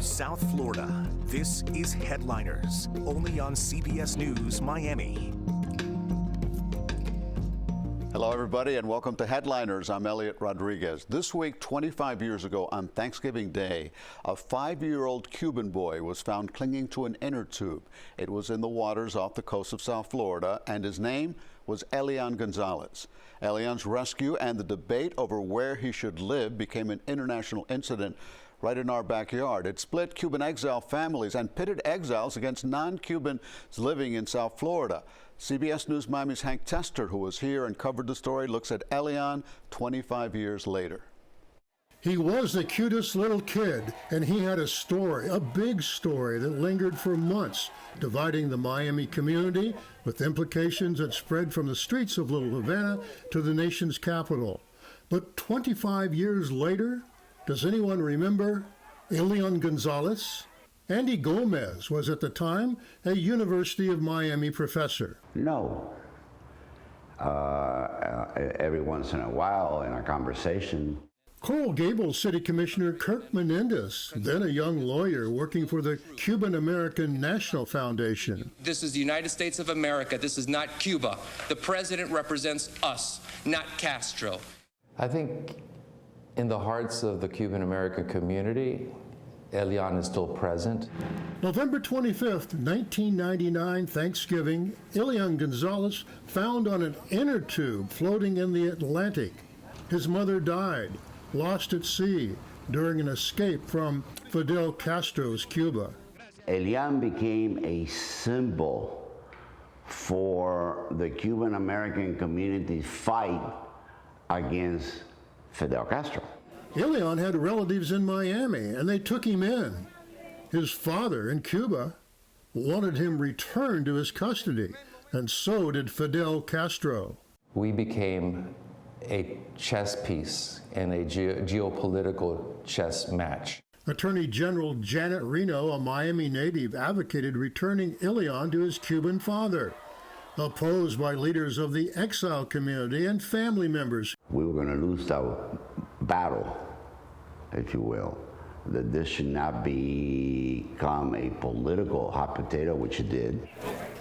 South Florida, this is Headliners, only on CBS News Miami. Hello, everybody, and welcome to Headliners. I'm Elliot Rodriguez. This week, 25 years ago on Thanksgiving Day, a 5-year-old Cuban boy was found clinging to an inner tube. It was in the waters off the coast of South Florida, and his name was Elian Gonzalez. Elian's rescue and the debate over where he should live became an international incident right in our backyard. It split Cuban exile families and pitted exiles against non-Cubans living in South Florida. CBS News Miami's Hank Tester, who was here and covered the story, looks at Elian 25 years later. He was the cutest little kid, and he had a story, a big story that lingered for months, dividing the Miami community with implications that spread from the streets of Little Havana to the nation's capital. But 25 years later, does anyone remember Elian Gonzalez? Andy Gomez was at the time a University of Miami professor. No. Every once in a while in a conversation. Coral Gables City Commissioner Kirk Menendez, then a young lawyer working for the Cuban American National Foundation. This is the United States of America. This is not Cuba. The president represents us, not Castro. I think in the hearts of the Cuban American community, Elian is still present. November 25th, 1999, Thanksgiving, Elian Gonzalez found on an inner tube floating in the Atlantic. His mother died, lost at sea during an escape from Fidel Castro's Cuba. Elian became a symbol for the Cuban American community's fight against Fidel Castro. Elian had relatives in Miami, and they took him in. His father in Cuba wanted him returned to his custody, and so did Fidel Castro. We became a chess piece in a geopolitical chess match. Attorney General Janet Reno, a Miami native, advocated returning Elian to his Cuban father, opposed by leaders of the exile community and family members. We were going to lose that battle, if you will, that this should not become a political hot potato, which it did.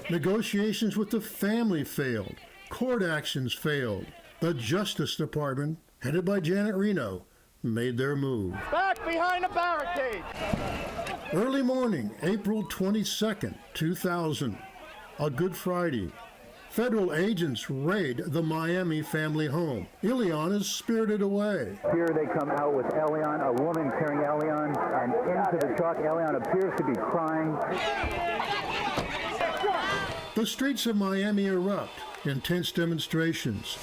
Negotiations with the family failed. Court actions failed. The Justice Department, headed by Janet Reno, made their move. Back behind the barricade! Early morning, April 22nd, 2000, a Good Friday. Federal agents raid the Miami family home. Elian is spirited away. Here they come out with Elian, a woman carrying Elian, and into the truck. Elian appears to be crying. The streets of Miami erupt, intense demonstrations,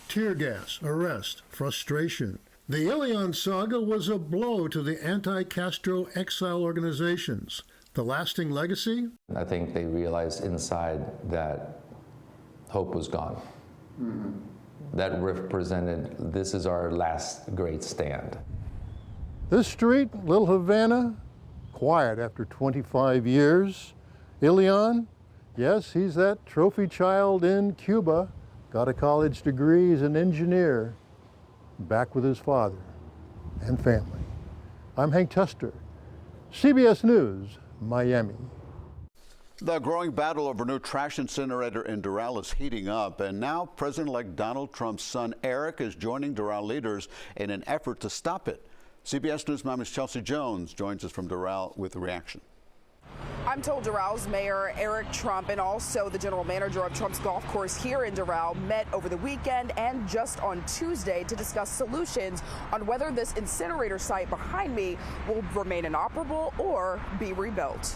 tear gas, arrest, frustration. The Elian saga was a blow to the anti-Castro exile organizations. The lasting legacy? I think they realized inside that hope was gone. Mm-hmm. That represented, this is our last great stand. This street, Little Havana, quiet after 25 years. Elian, yes, he's that trophy child in Cuba, got a college degree, he's an engineer, back with his father and family. I'm Hank Tester, CBS News, Miami. The growing battle over a new trash incinerator in Doral is heating up, and now President-elect Donald Trump's son Eric is joining Doral leaders in an effort to stop it. CBS News Miami's Chelsea Jones joins us from Doral with a reaction. I'm told Doral's mayor Eric Trump and also the general manager of Trump's golf course here in Doral met over the weekend and just on Tuesday to discuss solutions on whether this incinerator site behind me will remain inoperable or be rebuilt.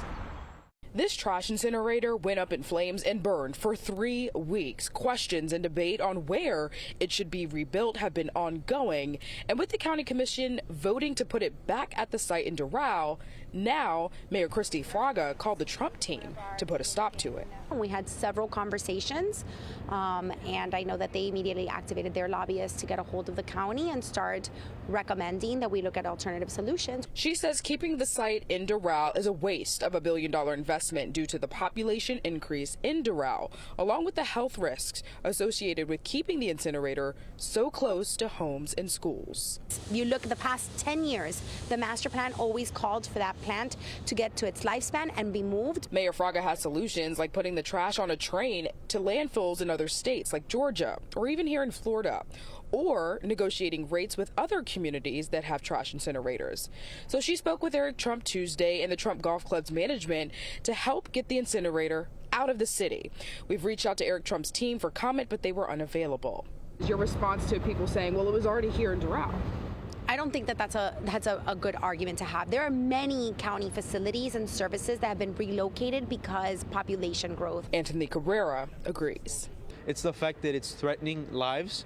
This trash incinerator went up in flames and burned for 3 weeks. Questions and debate on where it should be rebuilt have been ongoing. And with the county commission voting to put it back at the site in Doral, now Mayor Christy Fraga called the Trump team to put a stop to it. We had several conversations, and I know that they immediately activated their lobbyists to get a hold of the county and start recommending that we look at alternative solutions. She says keeping the site in Doral is a waste of $1 billion investment due to the population increase in Doral, along with the health risks associated with keeping the incinerator so close to homes and schools. You look at the past 10 years, the master plan always called for that plant to get to its lifespan and be moved. Mayor Fraga has solutions like putting the trash on a train to landfills in other states like Georgia or even here in Florida, or negotiating rates with other communities that have trash incinerators. So she spoke with Eric Trump Tuesday and the Trump Golf Club's management to help get the incinerator out of the city. We've reached out to Eric Trump's team for comment, but they were unavailable. Your response to people saying, well, it was already here in Doral? I don't think that that's a good argument to have. There are many county facilities and services that have been relocated because population growth. Anthony Cabrera agrees. It's the fact that it's threatening lives,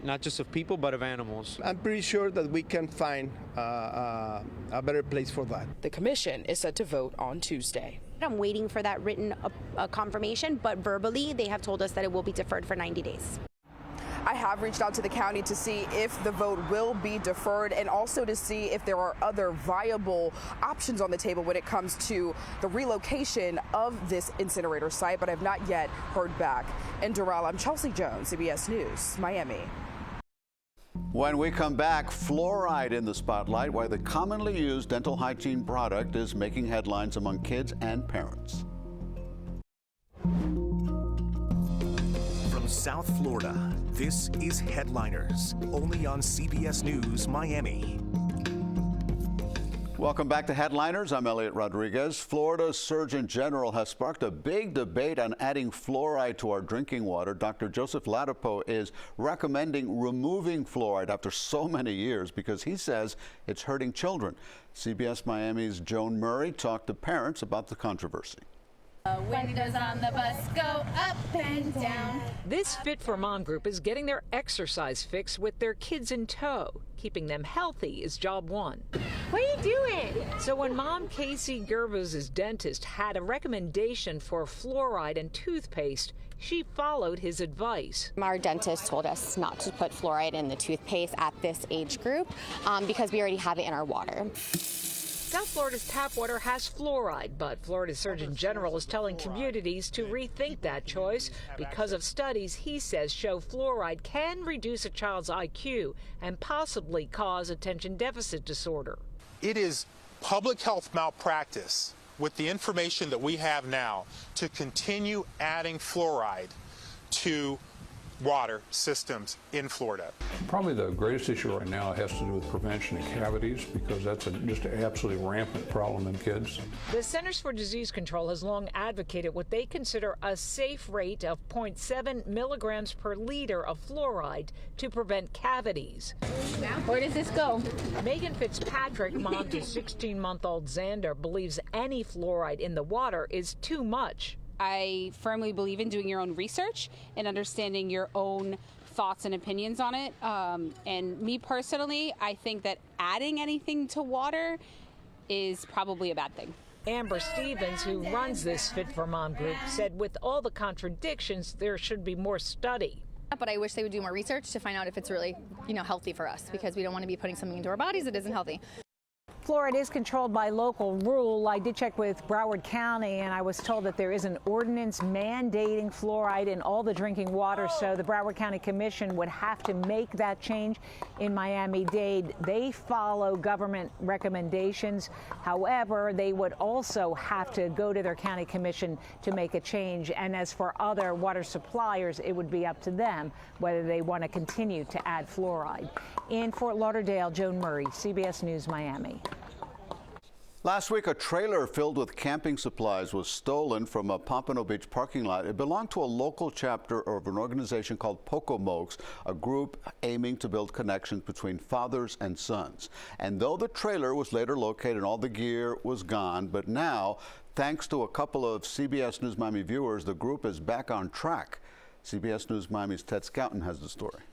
not just of people, but of animals. I'm pretty sure that we can find a better place for that. The commission is set to vote on Tuesday. I'm waiting for that written confirmation, but verbally they have told us that it will be deferred for 90 days. I have reached out to the county to see if the vote will be deferred and also to see if there are other viable options on the table when it comes to the relocation of this incinerator site, but I've not yet heard back. In Doral, I'm Chelsea Jones, CBS News, Miami. When we come back, fluoride in the spotlight, why the commonly used dental hygiene product is making headlines among kids and parents. From South Florida, this is Headliners, only on CBS News Miami. Welcome back to Headliners. I'm Elliot Rodriguez. Florida's Surgeon General has sparked a big debate on adding fluoride to our drinking water. Dr. Joseph Ladapo is recommending removing fluoride after so many years because he says it's hurting children. CBS Miami's Joan Murray talked to parents about the controversy. Windows on the bus go up and down. This Fit for Mom group is getting their exercise fix with their kids in tow. Keeping them healthy is job one. What are you doing? So when Mom Casey Gervas's dentist had a recommendation for fluoride in toothpaste, she followed his advice. Our dentist told us not to put fluoride in the toothpaste at this age group because we already have it in our water. South Florida's tap water has fluoride, but Florida's Surgeon General is telling communities to rethink that choice because of studies he says show fluoride can reduce a child's IQ and possibly cause attention deficit disorder. It is public health malpractice with the information that we have now to continue adding fluoride to water systems in Florida. Probably the greatest issue right now has to do with prevention of cavities because that's just an absolutely rampant problem in kids. The Centers for Disease Control has long advocated what they consider a safe rate of 0.7 milligrams per liter of fluoride to prevent cavities. Where does this go? Megan Fitzpatrick, mom to 16-month-old Xander, believes any fluoride in the water is too much. I firmly believe in doing your own research and understanding your own thoughts and opinions on it. And me personally, I think that adding anything to water is probably a bad thing. Amber Stevens, who runs this Fit for Mom group, said with all the contradictions, there should be more study. But I wish they would do more research to find out if it's really, healthy for us, because we don't want to be putting something into our bodies that isn't healthy. Fluoride is controlled by local rule. I did check with Broward County, and I was told that there is an ordinance mandating fluoride in all the drinking water, so the Broward County Commission would have to make that change. In Miami-Dade, they follow government recommendations. However, they would also have to go to their county commission to make a change. And as for other water suppliers, it would be up to them whether they want to continue to add fluoride. In Fort Lauderdale, Joan Murray, CBS News, Miami. Last week, a trailer filled with camping supplies was stolen from a Pompano Beach parking lot. It belonged to a local chapter of an organization called Pocomokes, a group aiming to build connections between fathers and sons. And though the trailer was later located and all the gear was gone, but now, thanks to a couple of CBS News Miami viewers, the group is back on track. CBS News Miami's Ted Scouten has the story.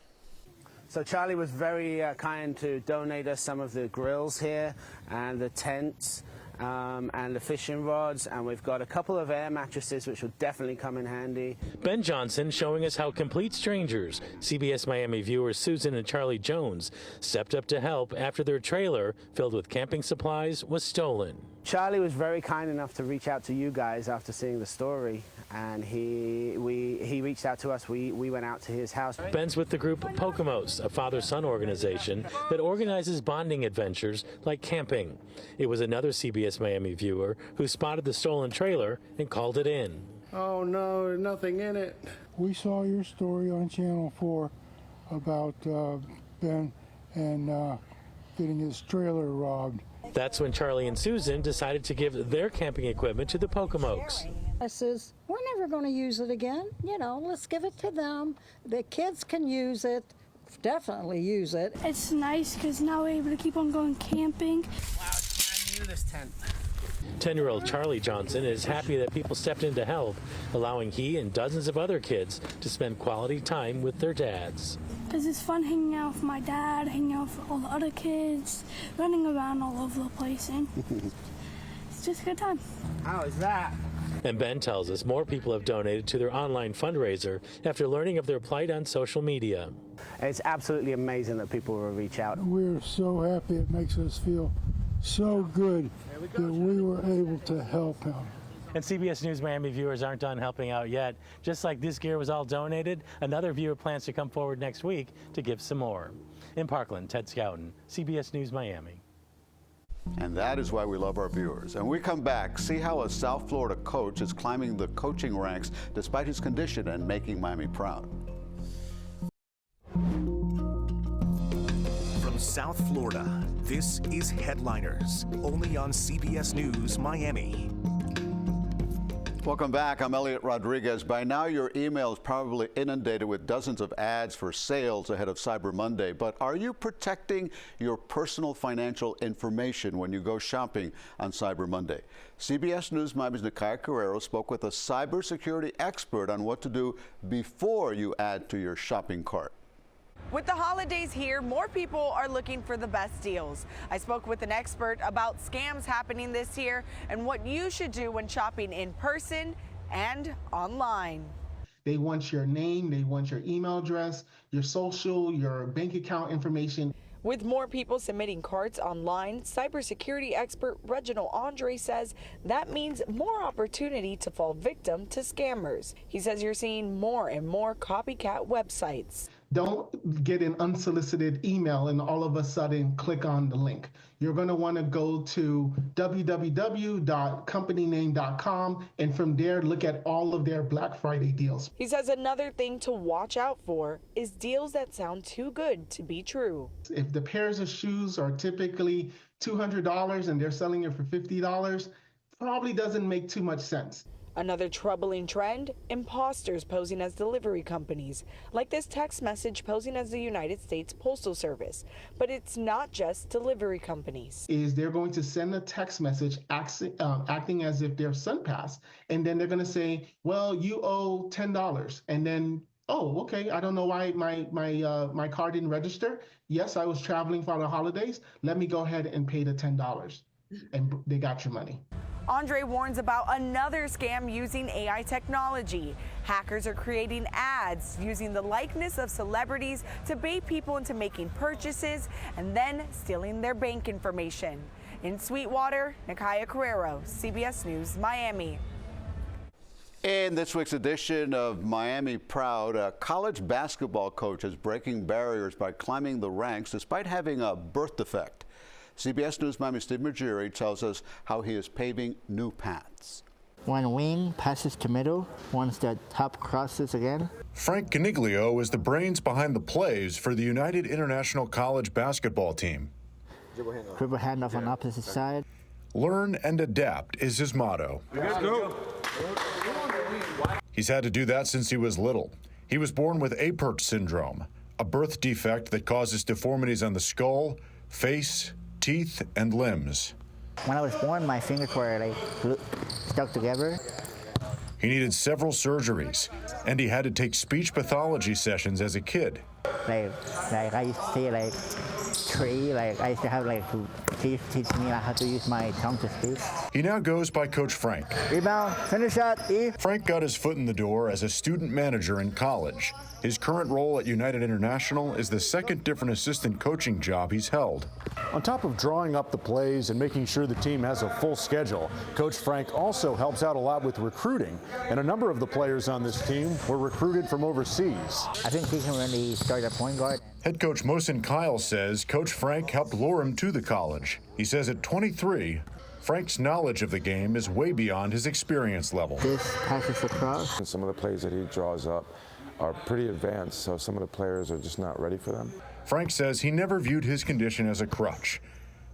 So Charlie was very kind to donate us some of the grills here and the tents and the fishing rods, and we've got a couple of air mattresses which will definitely come in handy. Ben Johnson showing us how complete strangers, CBS Miami viewers Susan and Charlie Jones, stepped up to help after their trailer filled with camping supplies was stolen. Charlie was very kind enough to reach out to you guys after seeing the story, and he reached out to us. We went out to his house. Ben's with the group Poco Moes, a father-son organization that organizes bonding adventures like camping. It was another CBS Miami viewer who spotted the stolen trailer and called it in. Oh no, there's nothing in it. We saw your story on Channel 4 about Ben and getting his trailer robbed. That's when Charlie and Susan decided to give their camping equipment to the Pocomokes. I says, we're never going to use it again. You know, let's give it to them. The kids can use it, definitely use it. It's nice because now we're able to keep on going camping. Wow, it's brand new, this tent. 10-year-old Charlie Johnson is happy that people stepped in to help, allowing he and dozens of other kids to spend quality time with their dads. Because it's fun hanging out with my dad, hanging out with all the other kids, running around all over the place, and it's just a good time. How is that? And Ben tells us more people have donated to their online fundraiser after learning of their plight on social media. It's absolutely amazing that people will reach out. We're so happy. It makes us feel so good that we were able to help him. And CBS News Miami viewers aren't done helping out yet. Just like this gear was all donated, another viewer plans to come forward next week to give some more. In Parkland, Ted Scouten, CBS News Miami. And that is why we love our viewers. And when we come back, see how a South Florida coach is climbing the coaching ranks despite his condition and making Miami proud. From South Florida, this is Headliners, only on CBS News Miami. Welcome back. I'm Elliot Rodriguez. By now, your email is probably inundated with dozens of ads for sales ahead of Cyber Monday. But are you protecting your personal financial information when you go shopping on Cyber Monday? CBS News Miami's Nakaya Carrero spoke with a cybersecurity expert on what to do before you add to your shopping cart. With the holidays here, more people are looking for the best deals. I spoke with an expert about scams happening this year and what you should do when shopping in person and online. They want your name, they want your email address, your social, your bank account information. With more people submitting carts online, cybersecurity expert Reginald Andre says that means more opportunity to fall victim to scammers. He says you're seeing more and more copycat websites. Don't get an unsolicited email and all of a sudden click on the link. You're going to want to go to www.companyname.com and from there look at all of their Black Friday deals. He says another thing to watch out for is deals that sound too good to be true. If the pairs of shoes are typically $200 and they're selling it for $50, probably doesn't make too much sense. Another troubling trend, imposters posing as delivery companies, like this text message posing as the United States Postal Service. But it's not just delivery companies. They're going to send a text message acting as if they're SunPass, and then they're going to say, well, you owe $10. And then, oh, okay, I don't know why my card didn't register. Yes, I was traveling for the holidays. Let me go ahead and pay the $10. And they got your money. Andre warns about another scam using AI technology. Hackers are creating ads using the likeness of celebrities to bait people into making purchases and then stealing their bank information. In Sweetwater, Nakaya Carrero, CBS News, Miami. In this week's edition of Miami Proud, a college basketball coach is breaking barriers by climbing the ranks despite having a birth defect. CBS News Miami's Steve Magiri tells us how he is paving new paths. One wing passes to middle, once the top crosses again. Frank Caniglio is the brains behind the plays for the United International College basketball team. Dribble handoff on opposite side. Learn and adapt is his motto. Let's go. He's had to do that since he was little. He was born with Apert syndrome, a birth defect that causes deformities on the skull, face, teeth, and limbs. When I was born, my fingers were like stuck together. He needed several surgeries, and he had to take speech pathology sessions as a kid. Like I used to say like tree. Like I used to have like to teach me how to use my tongue to speak. He now goes by Coach Frank. Rebound, finish shot, E. Frank got his foot in the door as a student manager in college. His current role at United International is the second different assistant coaching job he's held. On top of drawing up the plays and making sure the team has a full schedule, Coach Frank also helps out a lot with recruiting, and a number of the players on this team were recruited from overseas. I think he can really start at point guard. Head coach Mohsen Kyle says Coach Frank helped lure him to the college. He says at 23, Frank's knowledge of the game is way beyond his experience level. This passes across. And some of the plays that he draws up are pretty advanced, so some of the players are just not ready for them. Frank says he never viewed his condition as a crutch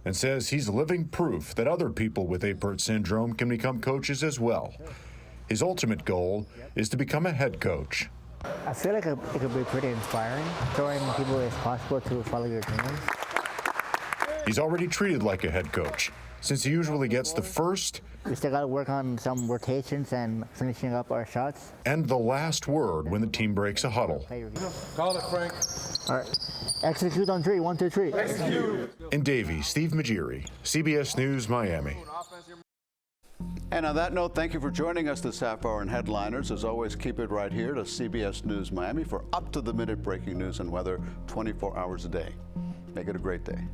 and says he's living proof that other people with Apert syndrome can become coaches as well. His ultimate goal is to become a head coach. I feel like it could be pretty inspiring, showing people it's possible to follow your dreams. He's already treated like a head coach, since he usually gets the first. We still got to work on some rotations and finishing up our shots. And the last word when the team breaks a huddle. Call it, Frank. All right. Execute on 3. 1, 2, 3. Execute. In Davie, Steve Majiri, CBS News, Miami. And on that note, thank you for joining us this half hour in Headliners. As always, keep it right here to CBS News Miami for up-to-the-minute breaking news and weather 24 hours a day. Make it a great day.